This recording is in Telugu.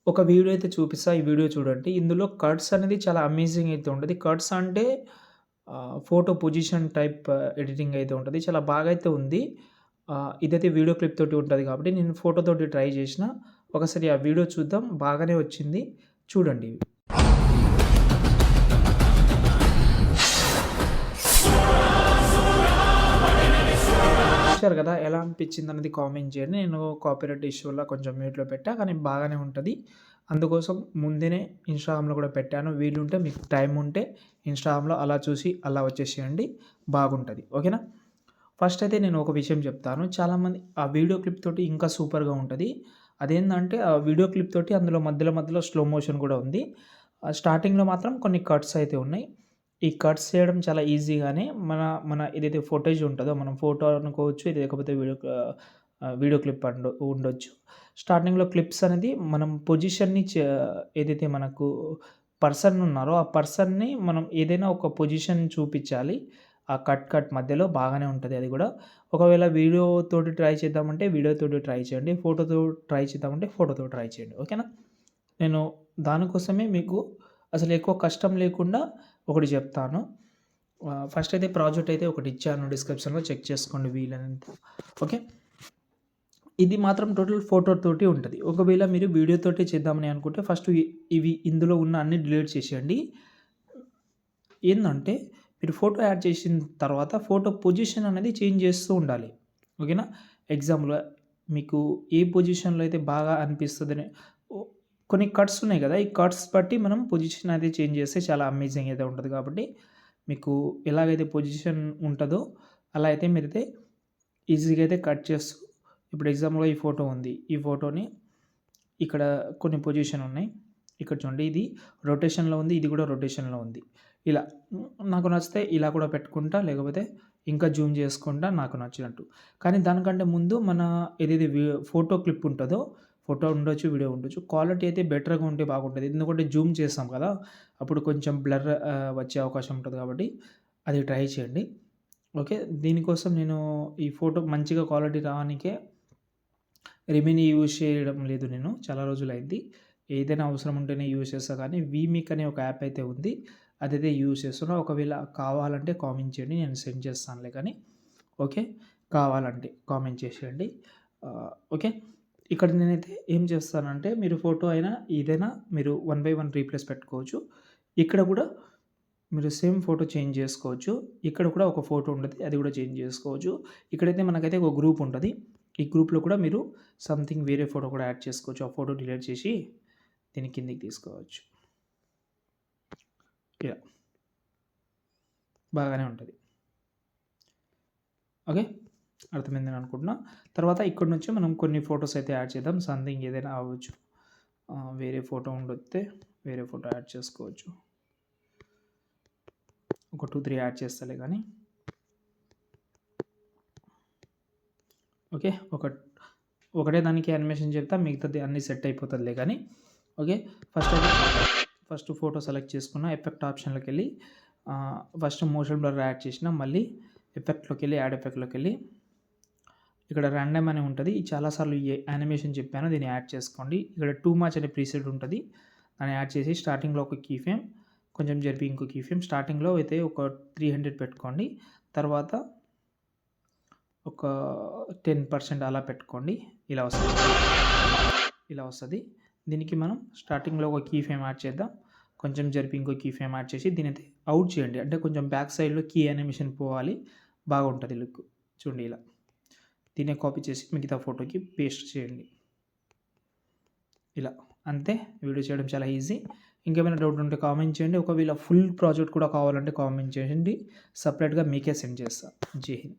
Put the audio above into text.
ఒక వీడియో అయితే చూపిస్తా. ఈ వీడియో చూడండి. ఇందులో కట్స్ అనేది చాలా అమేజింగ్ అయితే ఉంటది. కట్స్ అంటే ఫోటో పొజిషన్ టైప్ ఎడిటింగ్ అయితే ఉంటది. చాలా బాగా అయితే ఉంది. ఇదైతే వీడియో క్లిప్ తోటి ఉంటది కాబట్టి నేను ఫోటో తోటి ట్రై చేసిన. ఒకసారి ఆ వీడియో చూద్దాం. బాగానే వచ్చింది. చూడండి. చూసారు కదా! ఎలా అనిపించిందనేది కామెంట్ చేయండి. నేను కాపీరైట్ ఇష్యూ వల్ల కొంచెం మ్యూట్‌లో పెట్టా. కానీ బాగానే ఉంటది. అందుకోసం ముందునే ఇన్‌స్టాగ్రామ్‌లో కూడా పెట్టాను. వీలుంటే మీకు టైం ఉంటే ఇన్‌స్టాగ్రామ్‌లో అలా చూసి అలా వచ్చేసేయండి. బాగుంటది. ఓకేనా? ఫస్ట్ అయితే నేను ఒక విషయం చెప్తాను. చాలామంది ఆ వీడియో క్లిప్ తోటి ఇంకా సూపర్‌గా ఉంటది. అదేందంటే ఆ వీడియో క్లిప్ తోటి అందులో మధ్యలో స్లో మోషన్ కూడా ఉంది. స్టార్టింగ్‌లో మాత్రం కొన్ని కట్స్ అయితే ఉన్నాయి. ఈ కట్స్ చేయడం చాలా ఈజీగానే మన మన ఏదైతే ఫుటేజ్ ఉంటదో మనం ఫోటో అనుకోవచ్చు. ఇది లేకపోతే వీడియో క్లిప్ ఉండొచ్చు. స్టార్టింగ్‌లో క్లిప్స్ అనేది మనం పొజిషన్‌ని ఏదైతే మనకు పర్సన్ ఉన్నారో ఆ పర్సన్‌ని మనం ఏదైనా ఒక పొజిషన్ చూపించాలి. ఆ కట్ మధ్యలో బాగానే ఉంటది అది గూడా. ఒకవేళ వీడియో తోటి ట్రై చేద్దామంటే వీడియో తోటి ట్రై చేయండి. ఫోటోతో ట్రై చేద్దామంటే ఫోటోతో ట్రై చేయండి. ఓకేనా? నేను దానికోసమే మీకు అసలు ఎక్కువ కష్టం లేకుండా ఒకటి చెప్తాను. ఫస్ట్ అయితే ప్రాజెక్ట్ అయితే ఒకటి ఇచ్చాను డిస్క్రిప్షన్‌లో చెక్ చేసుకోండి వీలైనంత. ఓకే. ఇది మాత్రం టోటల్ ఫోటో తోటి ఉంటది. ఒకవేళ మీరు వీడియో తోటి చేద్దామని అనుకుంటే ఫస్ట్ ఇవి ఇందులో ఉన్న అన్ని డిలీట్ చేసేయండి. ఏందంటే మీరు ఫోటో యాడ్ చేసిన తర్వాత ఫోటో పొజిషన్ అనేది చేంజ్ చేస్తూ ఉండాలి. ఓకేనా? ఎగ్జాంపుల్‌గా మీకు ఏ పొజిషన్‌లో అయితే బాగా అనిపిస్తదని ఓ కొన్ని కట్స్ ఉన్నాయి కదా! ఈ కట్స్ బట్టి మనం పొజిషన్ అది చేంజ్ చేస్తే చాలా అమేజింగ్ అయితే ఉంటది కాబట్టి మీకు ఎలాగైతే పొజిషన్ ఉంటదో అలా అయితే మీరైతే ఈజీగా అయితే కట్ చేస్తూ ఇప్పుడు ఎగ్జాంపుల్‌గా ఈ ఫోటో ఉంది. ఈ ఫోటోని ఇక్కడ కొన్ని పొజిషన్ ఉన్నాయి. ఇక్కడ చూడండి ఇది రొటేషన్‌లో ఉంది. ఇది కూడా రొటేషన్‌లో ఉంది. ఇలా నాకు నచ్చితే ఇలా కూడా పెట్టుకుంటా. లేకపోతే ఇంకా జూమ్ చేసుకుంటా నాకు నచ్చినట్టు. కానీ దానికంటే ముందు మన ఏదైతే ఫోటో క్లిప్ ఉంటదో ఫోటో ఉండొచ్చు, వీడియో ఉండొచ్చు. క్వాలిటీ అయితే బెటర్‌గా ఉంటే బాగుంటది. ఎందుకంటే జూమ్ చేస్తాం కదా! అప్పుడు కొంచెం బ్లర్ వచ్చే అవకాశం ఉంటది కాబట్టి అది ట్రై చేయండి. ఓకే. దీనికోసం నేను ఈ ఫోటో మంచిగా క్వాలిటీ రావడానికే రెమినీ యూజ్ చేయడం లేదు నేను. చాలా రోజులైంది. ఏదైనా అవసరం ఉంటేనే యూజ్ చేస్తా కానీ వీమిక్ అనే ఒక యాప్ అయితే ఉంది. అదైతే యూజ్ చేస్తున్నా. ఒకవేళ కావాలంటే కామెంట్ చేయండి. నేను సెండ్ చేస్తానులే కానీ. ఓకే. కావాలంటే కామెంట్ చేసేయండి. ఓకే. ఇక్కడ నేనైతే ఏం చేస్తానంటే మీరు ఫోటో అయినా ఏదైనా మీరు 1 బై 1 రీప్లేస్ పెట్టుకోవచ్చు. ఇక్కడ కూడా మీరు సేమ్ ఫోటో చేంజ్ చేసుకోవచ్చు. ఇక్కడ కూడా ఒక ఫోటో ఉంటది. అది కూడా చేంజ్ చేసుకోవచ్చు. ఇక్కడైతే మనకైతే ఒక గ్రూప్ ఉంటది. ఈ గ్రూప్‌లో కూడా మీరు సంథింగ్ వేరే ఫోటో కూడా యాడ్ చేసుకోవచ్చు. ఆ ఫోటో డిలీట్ చేసి దీన్ని కిందకి తీసుకోవచ్చు. ఇలా బాగానే ఉంటది. ఓకే. అర్థమైందని అనుకుంటున్నా. తర్వాత ఇక్కడి నుంచి మనం కొన్ని ఫోటోస్ అయితే యాడ్ చేద్దాం. సంథింగ్ ఏదైనా అవ్వచ్చు. వేరే ఫోటో ఉండొస్తే వేరే ఫోటో యాడ్ చేసుకోవచ్చు. ఒక 2, 3 యాడ్ చేస్తాలే గానీ. ఓకే. ఒకటే దానికి యానిమేషన్ చెప్తా. మిగతాది అన్నీ సెట్ అయిపోతదిలే గానీ. ఓకే. ఫస్ట్ ఫోటో సెలెక్ట్ చేసుకున్న. ఎఫెక్ట్ ఆప్షన్‌లోకెళ్ళి ఫస్ట్ మోషన్ బ్లర్ యాడ్ చేసిన. మళ్ళీ ఎఫెక్ట్‌లోకెళ్ళి యాడ్ ఎఫెక్ట్‌లోకెళ్ళి ఇక్కడ రాండమ్ అని ఉంటది. చాలా సార్లు ఈ యానిమేషన్ చెప్పాను. దీన్ని యాడ్ చేసుకోండి. ఇక్కడ టూ మచ్ అనే ప్రీసెట్ ఉంటది. దాన్ని యాడ్ చేసి స్టార్టింగ్‌లో ఒక కీ ఫ్రేమ్ కొంచెం జరిపి ఇంకో కీ ఫ్రేమ్ స్టార్టింగ్‌లో అయితే ఒక 300 పెట్టుకోండి. తర్వాత ఒక 10% అలా పెట్టుకోండి. ఇలా వస్తది. ఇలా వస్తది. దీనికి మనం స్టార్టింగ్‌లో ఒక కీ ఫ్రేమ్ యాడ్ చేద్దాం. కొంచెం జరిపి ఇంకో కీ ఫ్రేమ్ యాడ్ చేసి దీనైతే అవుట్ చేయండి. అంటే కొంచెం బ్యాక్ సైడ్‌లో కీ యానిమేషన్ పోవాలి. బాగుంటది లుక్. చూడండి ఇలా. దీన్నే కాపీ చేసి మిగతా ఫోటోకి పేస్ట్ చేయండి. ఇలా. అంతే. వీడియో చేయడం చాలా ఈజీ. ఇంకేమైనా డౌట్ ఉంటే కామెంట్ చేయండి. ఒకవేళ ఫుల్ ప్రాజెక్ట్ కూడా కావాలంటే కామెంట్ చేయండి. సెపరేట్‌గా మీకే సెండ్ చేస్తా. జై హింద్.